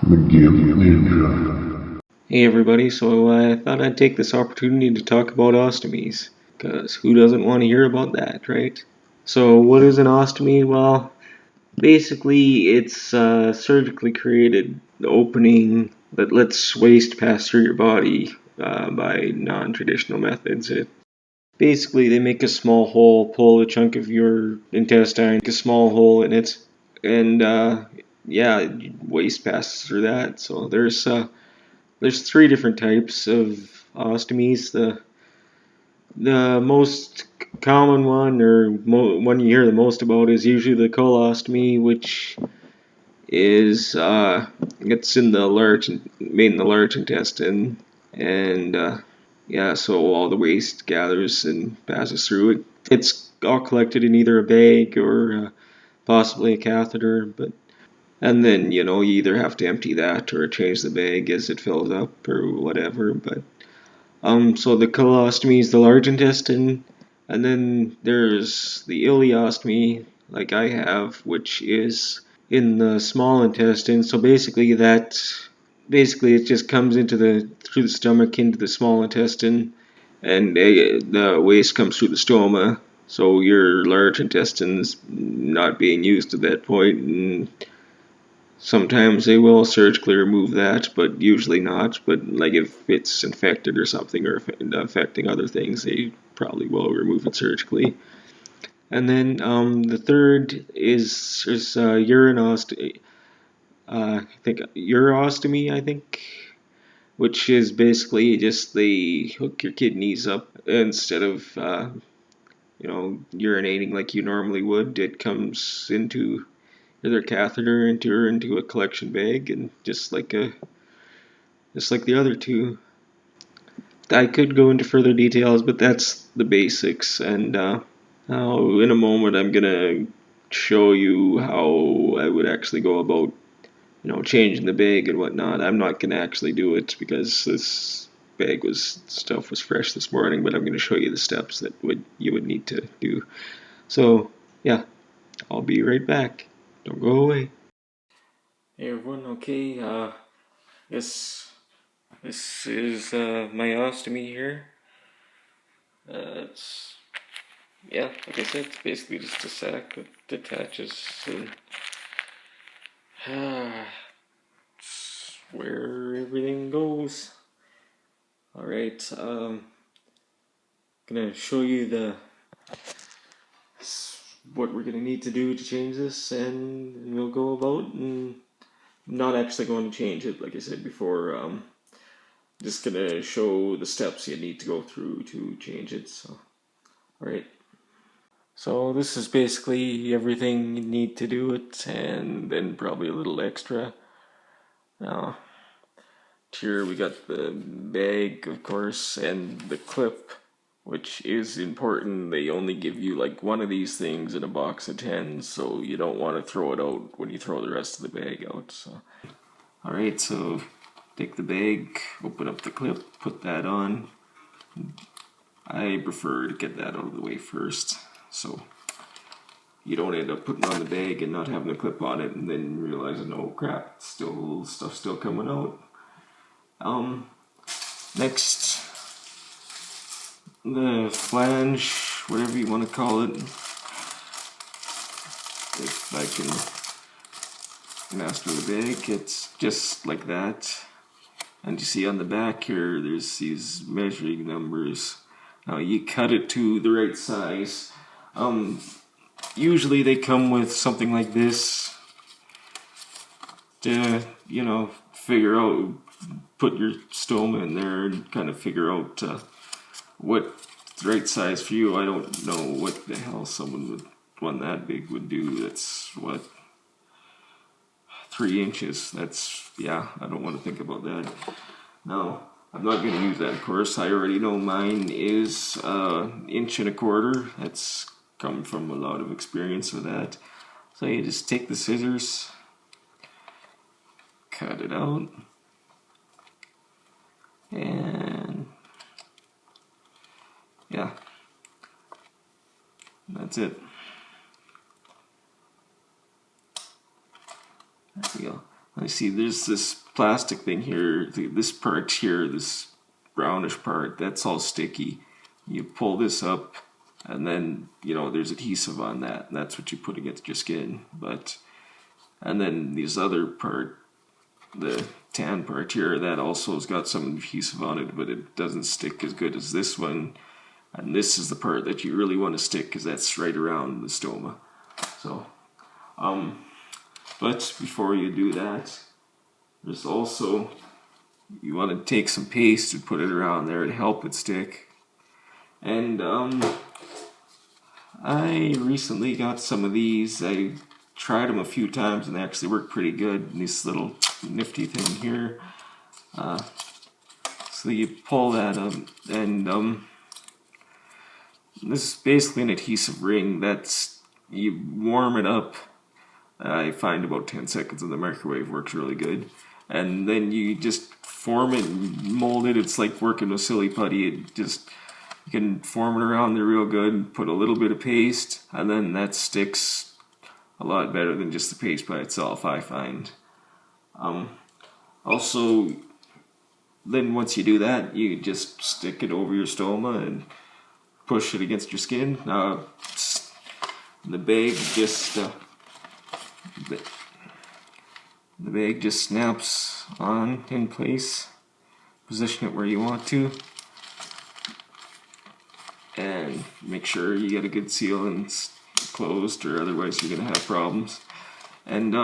The Gimped. Hey everybody, so I thought I'd take this opportunity to talk about ostomies, because who doesn't want to hear about that, right? So what is an ostomy? Well, basically it's a surgically created opening that lets waste pass through your body by non-traditional methods. Basically they make a small hole, pull a chunk of your intestine, make a small hole in it, and yeah, waste passes through that. So there's three different types of ostomies. The most common one, or one you hear the most about, is usually the colostomy, which is it's in the made in the large intestine, and yeah, so all the waste gathers and passes through it. It's all collected in either a bag or possibly a catheter, but and then you either have to empty that or change the bag as it fills up or whatever. But so the colostomy is the large intestine, and then there's the ileostomy, like I have, which is in the small intestine. So basically it just comes through the stomach into the small intestine, and the waste comes through the stoma. So your large intestine's not being used at that point, and sometimes they will surgically remove that, but usually not. But like if it's infected or something, or affecting other things, they probably will remove it surgically. And then the third is I think urostomy, I think, which is basically just they hook your kidneys up instead of urinating like you normally would. It comes into either a catheter into a collection bag, and just like the other two. I could go into further details, but that's the basics. And now, in a moment, I'm gonna show you how I would actually go about, changing the bag and whatnot. I'm not gonna actually do it because this stuff was fresh this morning, but I'm gonna show you the steps that you would need to do. So, yeah, I'll be right back. Don't go away. Hey everyone, okay, this this is my ostomy here. It's Yeah, like I said, it's basically just a sac that detaches, and it's where everything goes. All right, gonna show you what we're gonna need to do to change this, and we'll go about. And I'm not actually going to change it, like I said before. Just gonna show the steps you need to go through to change it. So, all right. So this is basically everything you need to do it, and then probably a little extra. Now, here we got the bag, of course, and the clip, which is important. They only give you like one of these things in a box of 10, so you don't want to throw it out when you throw the rest of the bag out. So, alright, so take the bag, open up the clip, put that on. I prefer to get that out of the way first, so you don't end up putting on the bag and not having a clip on it, and then realizing, oh crap, stuff's still coming out. Next, the flange, whatever you want to call it, if I can master the bag, it's just like that. And you see on the back here, there's these measuring numbers. Now you cut it to the right size. Usually they come with something like this to, figure out, put your stoma in there and kind of figure out what's the right size for you. I don't know what the hell one that big would do. That's what, 3 inches. Yeah, I don't want to think about that. No, I'm not going to use that, of course. I already know mine is 1.25 inches. That's come from a lot of experience with that. So you just take the scissors, cut it out, and yeah, that's it. There we go. I see there's this plastic thing here, this part here, this brownish part, that's all sticky. You pull this up, and then, there's adhesive on that, and that's what you put against your skin. And then this other part, the tan part here, that also has got some adhesive on it, but it doesn't stick as good as this one. And this is the part that you really want to stick, because that's right around the stoma. So, but before you do that, there's also, you want to take some paste and put it around there to help it stick. And I recently got some of these. I tried them a few times and they actually work pretty good. And this little nifty thing here. So you pull that up, and this is basically an adhesive ring. That's, you warm it up. I find about 10 seconds in the microwave works really good. And then you just form it and mold it. It's like working with silly putty. You can form it around there real good, put a little bit of paste, and then that sticks a lot better than just the paste by itself, I find. Also, then once you do that, you just stick it over your stoma and push it against your skin. The bag just snaps on in place. Position it where you want to, and make sure you get a good seal and it's closed, or otherwise you're gonna have problems. And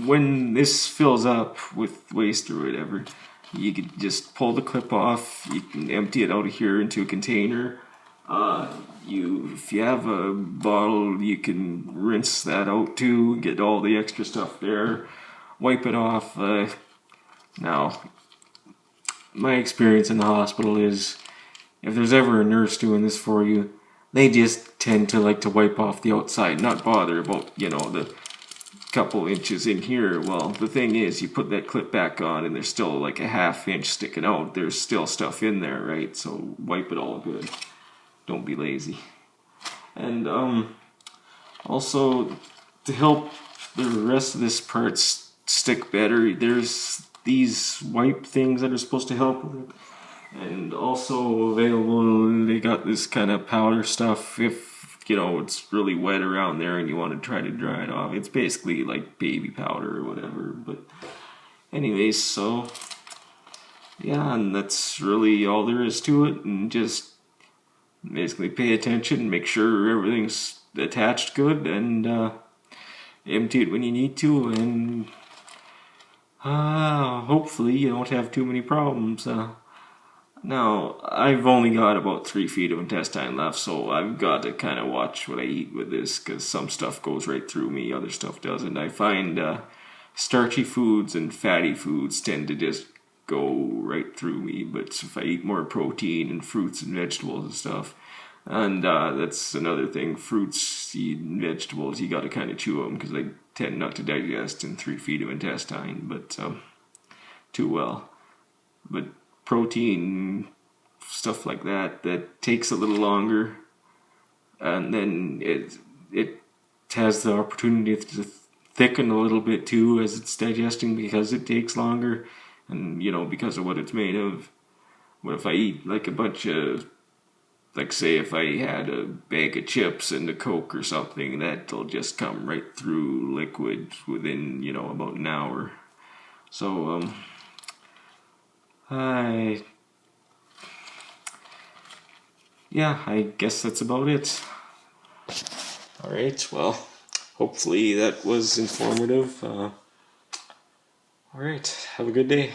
when this fills up with waste or whatever, you can just pull the clip off. You can empty it out of here into a container. If you have a bottle, you can rinse that out too, get all the extra stuff there, wipe it off. Now, my experience in the hospital is, if there's ever a nurse doing this for you, they just tend to like to wipe off the outside, not bother about, the couple inches in here. Well, the thing is, you put that clip back on and there's still like a ½ inch sticking out. There's still stuff in there, right? So wipe it all good. Don't be lazy. And also, to help the rest of this part stick better, there's these wipe things that are supposed to help with it. And also available, they got this kind of powder stuff if, it's really wet around there and you want to try to dry it off. It's basically like baby powder or whatever. But anyways, so yeah, and that's really all there is to it. And just basically pay attention, make sure everything's attached good, and empty it when you need to, and hopefully you don't have too many problems. Now, I've only got about 3 feet of intestine left, so I've got to kind of watch what I eat with this, because some stuff goes right through me, other stuff doesn't. I find starchy foods and fatty foods tend to just go right through me, but if I eat more protein and fruits and vegetables and stuff, and that's another thing, fruits and vegetables, you got to kind of chew them, because they tend not to digest in 3 feet of intestine, but too well. But protein, stuff like that takes a little longer, and then it has the opportunity to thicken a little bit too as it's digesting, because it takes longer, and because of what it's made of. What if I eat like a bunch of, like say if I had a bag of chips and a Coke or something, that'll just come right through liquid within about an hour. So I guess that's about it. Alright, well, hopefully that was informative. Alright, have a good day.